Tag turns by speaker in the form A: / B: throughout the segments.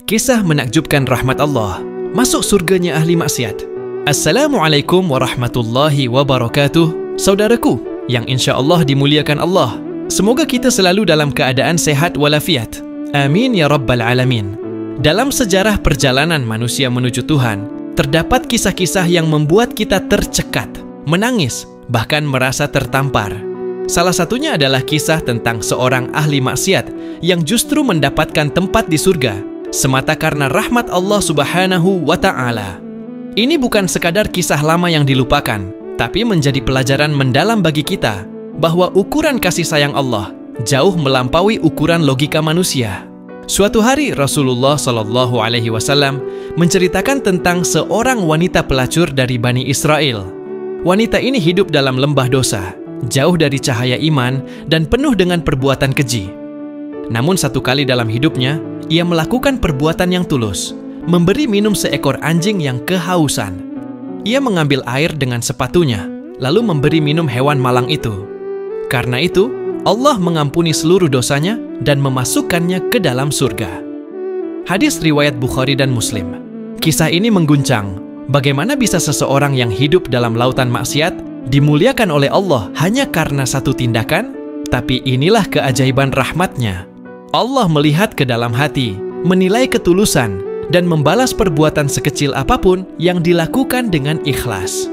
A: Kisah menakjubkan rahmat Allah, masuk surganya ahli maksiat. Assalamualaikum warahmatullahi wabarakatuh. Saudaraku yang insya Allah dimuliakan Allah, semoga kita selalu dalam keadaan sehat walafiat. Amin ya rabbal alamin. Dalam sejarah perjalanan manusia menuju Tuhan, terdapat kisah-kisah yang membuat kita tercekat, menangis, bahkan merasa tertampar. Salah satunya adalah kisah tentang seorang ahli maksiat yang justru mendapatkan tempat di surga semata karena rahmat Allah Subhanahu wa Ta'ala. Ini bukan sekadar kisah lama yang dilupakan, tapi menjadi pelajaran mendalam bagi kita bahwa ukuran kasih sayang Allah jauh melampaui ukuran logika manusia. Suatu hari Rasulullah Shallallahu Alaihi Wasallam menceritakan tentang seorang wanita pelacur dari Bani Israel. Wanita ini hidup dalam lembah dosa, jauh dari cahaya iman dan penuh dengan perbuatan keji. Namun satu kali dalam hidupnya, ia melakukan perbuatan yang tulus, memberi minum seekor anjing yang kehausan. Ia mengambil air dengan sepatunya, lalu memberi minum hewan malang itu. Karena itu, Allah mengampuni seluruh dosanya dan memasukkannya ke dalam surga. Hadis riwayat Bukhari dan Muslim. Kisah ini mengguncang, bagaimana bisa seseorang yang hidup dalam lautan maksiat dimuliakan oleh Allah hanya karena satu tindakan? Tapi inilah keajaiban rahmatnya. Allah melihat ke dalam hati, menilai ketulusan, dan membalas perbuatan sekecil apapun yang dilakukan dengan ikhlas.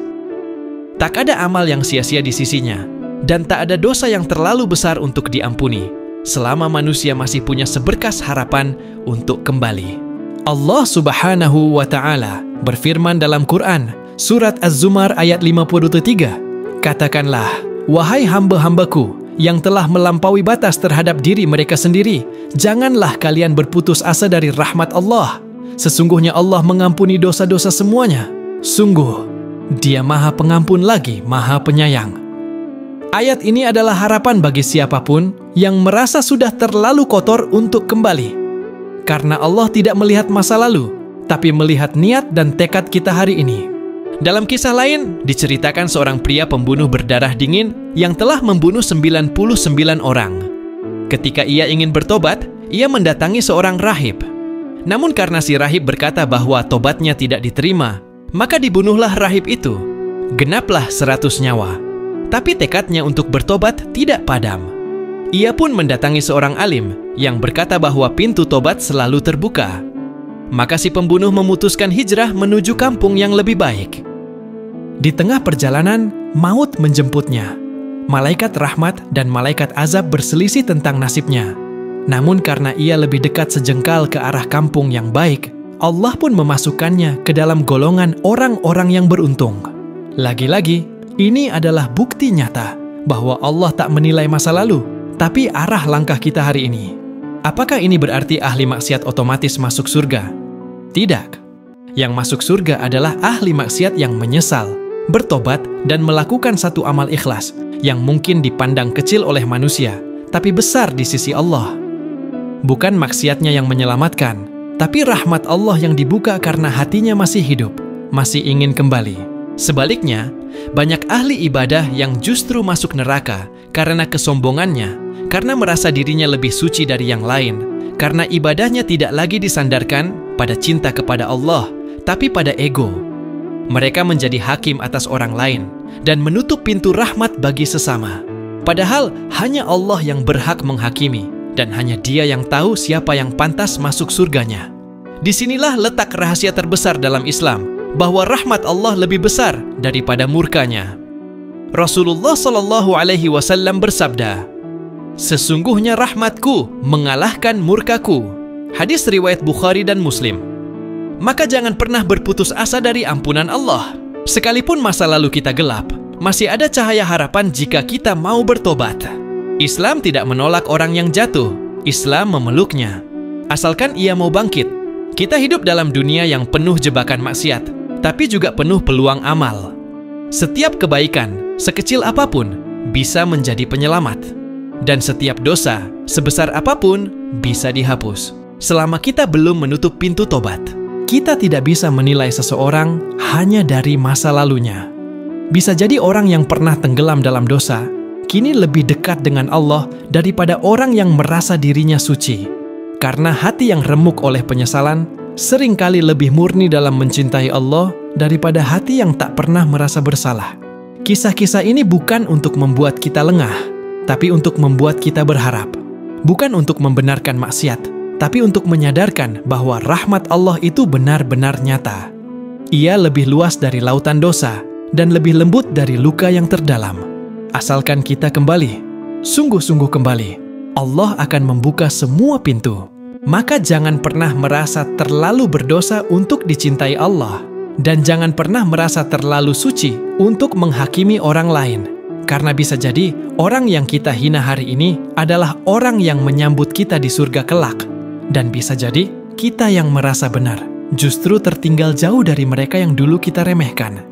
A: Tak ada amal yang sia-sia di sisinya, dan tak ada dosa yang terlalu besar untuk diampuni, selama manusia masih punya seberkas harapan untuk kembali. Allah Subhanahu wa Ta'ala berfirman dalam Quran, Surat Az-Zumar ayat 53, katakanlah, wahai hamba-hambaku yang telah melampaui batas terhadap diri mereka sendiri, janganlah kalian berputus asa dari rahmat Allah. Sesungguhnya Allah mengampuni dosa-dosa semuanya. Sungguh, Dia Maha Pengampun lagi Maha Penyayang. Ayat ini adalah harapan bagi siapapun yang merasa sudah terlalu kotor untuk kembali. Karena Allah tidak melihat masa lalu, tapi melihat niat dan tekad kita hari ini. Dalam kisah lain, diceritakan seorang pria pembunuh berdarah dingin yang telah membunuh 99 orang. Ketika ia ingin bertobat, ia mendatangi seorang rahib. Namun karena si rahib berkata bahwa tobatnya tidak diterima, maka dibunuhlah rahib itu. Genaplah 100 nyawa. Tapi tekadnya untuk bertobat tidak padam. Ia pun mendatangi seorang alim yang berkata bahwa pintu tobat selalu terbuka. Maka si pembunuh memutuskan hijrah menuju kampung yang lebih baik. Di tengah perjalanan, maut menjemputnya. Malaikat rahmat dan malaikat azab berselisih tentang nasibnya. Namun karena ia lebih dekat sejengkal ke arah kampung yang baik, Allah pun memasukkannya ke dalam golongan orang-orang yang beruntung. Lagi-lagi, ini adalah bukti nyata bahwa Allah tak menilai masa lalu, tapi arah langkah kita hari ini. Apakah ini berarti ahli maksiat otomatis masuk surga? Tidak. Yang masuk surga adalah ahli maksiat yang menyesal, bertobat, dan melakukan satu amal ikhlas yang mungkin dipandang kecil oleh manusia, tapi besar di sisi Allah. Bukan maksiatnya yang menyelamatkan, tapi rahmat Allah yang dibuka karena hatinya masih hidup, masih ingin kembali. Sebaliknya, banyak ahli ibadah yang justru masuk neraka karena kesombongannya, karena merasa dirinya lebih suci dari yang lain, karena ibadahnya tidak lagi disandarkan pada cinta kepada Allah, tapi pada ego. Mereka menjadi hakim atas orang lain dan menutup pintu rahmat bagi sesama. Padahal hanya Allah yang berhak menghakimi dan hanya Dia yang tahu siapa yang pantas masuk surganya. Disinilah letak rahasia terbesar dalam Islam, bahwa rahmat Allah lebih besar daripada murkanya. Rasulullah Shallallahu Alaihi Wasallam bersabda, sesungguhnya rahmatku mengalahkan murkaku. Hadis riwayat Bukhari dan Muslim. Maka jangan pernah berputus asa dari ampunan Allah. Sekalipun masa lalu kita gelap, masih ada cahaya harapan jika kita mau bertobat. Islam tidak menolak orang yang jatuh. Islam memeluknya. Asalkan ia mau bangkit. Kita hidup dalam dunia yang penuh jebakan maksiat, tapi juga penuh peluang amal. Setiap kebaikan, sekecil apapun, bisa menjadi penyelamat. Dan setiap dosa, sebesar apapun, bisa dihapus. Selama kita belum menutup pintu tobat. Kita tidak bisa menilai seseorang hanya dari masa lalunya. Bisa jadi orang yang pernah tenggelam dalam dosa, kini lebih dekat dengan Allah daripada orang yang merasa dirinya suci. Karena hati yang remuk oleh penyesalan seringkali lebih murni dalam mencintai Allah daripada hati yang tak pernah merasa bersalah. Kisah-kisah ini bukan untuk membuat kita lengah, tapi untuk membuat kita berharap. Bukan untuk membenarkan maksiat, tapi untuk menyadarkan bahwa rahmat Allah itu benar-benar nyata. Ia lebih luas dari lautan dosa dan lebih lembut dari luka yang terdalam. Asalkan kita kembali, sungguh-sungguh kembali, Allah akan membuka semua pintu. Maka jangan pernah merasa terlalu berdosa untuk dicintai Allah. Dan jangan pernah merasa terlalu suci untuk menghakimi orang lain. Karena bisa jadi orang yang kita hina hari ini adalah orang yang menyambut kita di surga kelak. Dan bisa jadi kita yang merasa benar justru tertinggal jauh dari mereka yang dulu kita remehkan.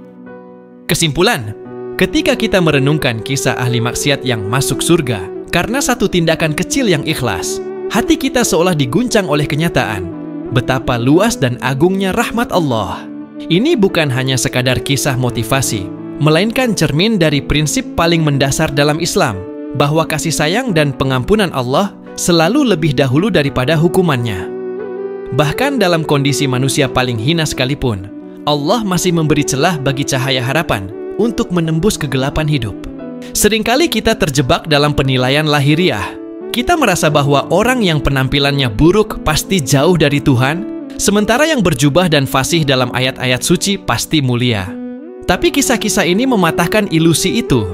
A: Kesimpulan, ketika kita merenungkan kisah ahli maksiat yang masuk surga karena satu tindakan kecil yang ikhlas, hati kita seolah diguncang oleh kenyataan betapa luas dan agungnya rahmat Allah. Ini bukan hanya sekadar kisah motivasi, melainkan cermin dari prinsip paling mendasar dalam Islam, bahwa kasih sayang dan pengampunan Allah selalu lebih dahulu daripada hukumannya. Bahkan dalam kondisi manusia paling hina sekalipun, Allah masih memberi celah bagi cahaya harapan untuk menembus kegelapan hidup. Seringkali kita terjebak dalam penilaian lahiriah. Kita merasa bahwa orang yang penampilannya buruk pasti jauh dari Tuhan, sementara yang berjubah dan fasih dalam ayat-ayat suci pasti mulia. Tapi kisah-kisah ini mematahkan ilusi itu.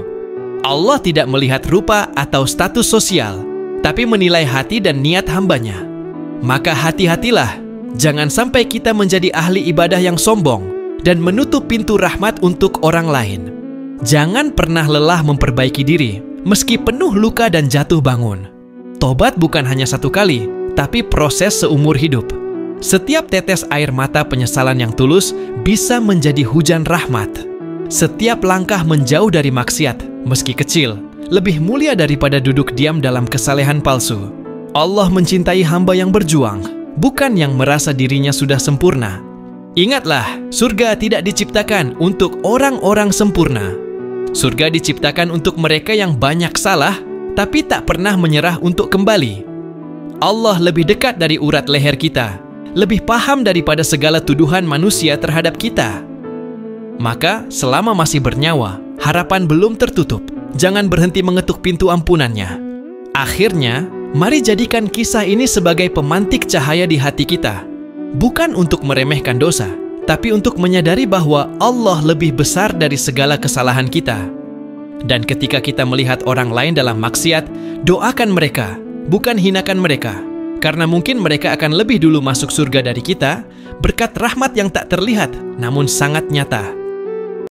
A: Allah tidak melihat rupa atau status sosial, tapi menilai hati dan niat hambanya. Maka hati-hatilah, jangan sampai kita menjadi ahli ibadah yang sombong dan menutup pintu rahmat untuk orang lain. Jangan pernah lelah memperbaiki diri, meski penuh luka dan jatuh bangun. Tobat bukan hanya satu kali, tapi proses seumur hidup. Setiap tetes air mata penyesalan yang tulus bisa menjadi hujan rahmat. Setiap langkah menjauh dari maksiat, meski kecil, lebih mulia daripada duduk diam dalam kesalehan palsu. Allah mencintai hamba yang berjuang, bukan yang merasa dirinya sudah sempurna. Ingatlah, surga tidak diciptakan untuk orang-orang sempurna. Surga diciptakan untuk mereka yang banyak salah, tapi tak pernah menyerah untuk kembali. Allah lebih dekat dari urat leher kita, lebih paham daripada segala tuduhan manusia terhadap kita. Maka, selama masih bernyawa, harapan belum tertutup. Jangan berhenti mengetuk pintu ampunannya. Akhirnya, mari jadikan kisah ini sebagai pemantik cahaya di hati kita. Bukan untuk meremehkan dosa, tapi untuk menyadari bahwa Allah lebih besar dari segala kesalahan kita. Dan ketika kita melihat orang lain dalam maksiat, doakan mereka, bukan hinakan mereka. Karena mungkin mereka akan lebih dulu masuk surga dari kita berkat rahmat yang tak terlihat namun sangat nyata.